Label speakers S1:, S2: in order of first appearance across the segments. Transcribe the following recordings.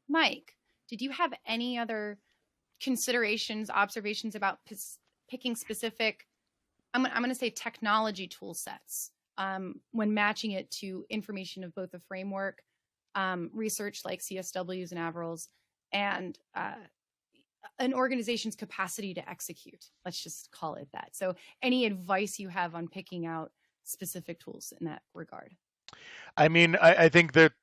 S1: Mike, did you have any other considerations, observations about picking specific, I'm going to say technology tool sets when matching it to information of both the framework, research like CSWs and Avrils, and an organization's capacity to execute? Let's just call it that. So any advice you have on picking out specific tools in that regard?
S2: I mean, I think that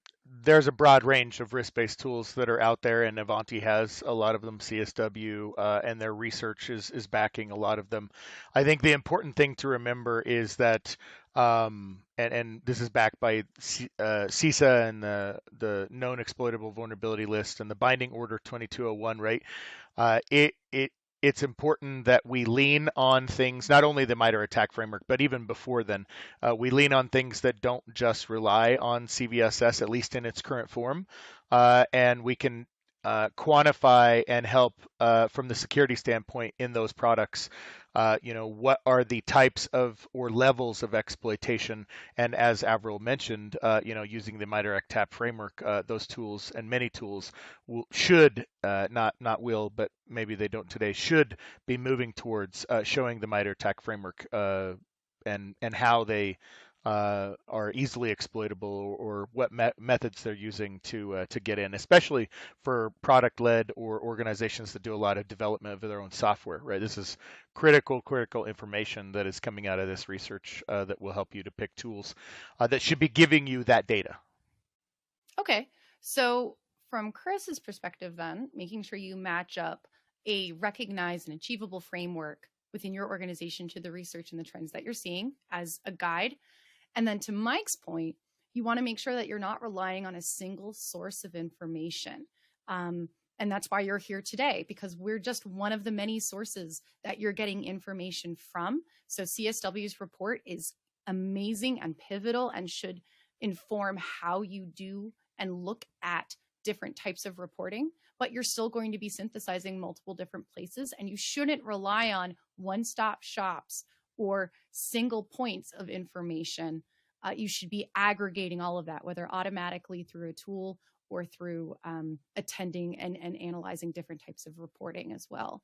S2: there's a broad range of risk-based tools that are out there, and Ivanti has a lot of them. CSW and their research is backing a lot of them. I think the important thing to remember is that, and this is backed by CISA and the known exploitable vulnerability list and the binding order 2201, right? It's important that we lean on things, not only the MITRE ATT&CK framework, but even before then, we lean on things that don't just rely on CVSS, at least in its current form, and we can quantify and help from the security standpoint in those products. What are the types of or levels of exploitation? And as Avril mentioned, using the MITRE ATT&CK framework, those tools and many tools should not will, but maybe they don't today, should be moving towards showing the MITRE ATT&CK framework and how they are easily exploitable, or what methods they're using to get in, especially for product-led or organizations that do a lot of development of their own software. Right, this is critical information that is coming out of this research that will help you to pick tools that should be giving you that data.
S1: Okay, so from Chris's perspective, then making sure you match up a recognized and achievable framework within your organization to the research and the trends that you're seeing as a guide. And then to Mike's point, you want to make sure that you're not relying on a single source of information. And that's why you're here today, because we're just one of the many sources that you're getting information from. So CSW's report is amazing and pivotal and should inform how you do and look at different types of reporting, but you're still going to be synthesizing multiple different places, and you shouldn't rely on one-stop shops or single points of information. You should be aggregating all of that, whether automatically through a tool or through attending and analyzing different types of reporting as well.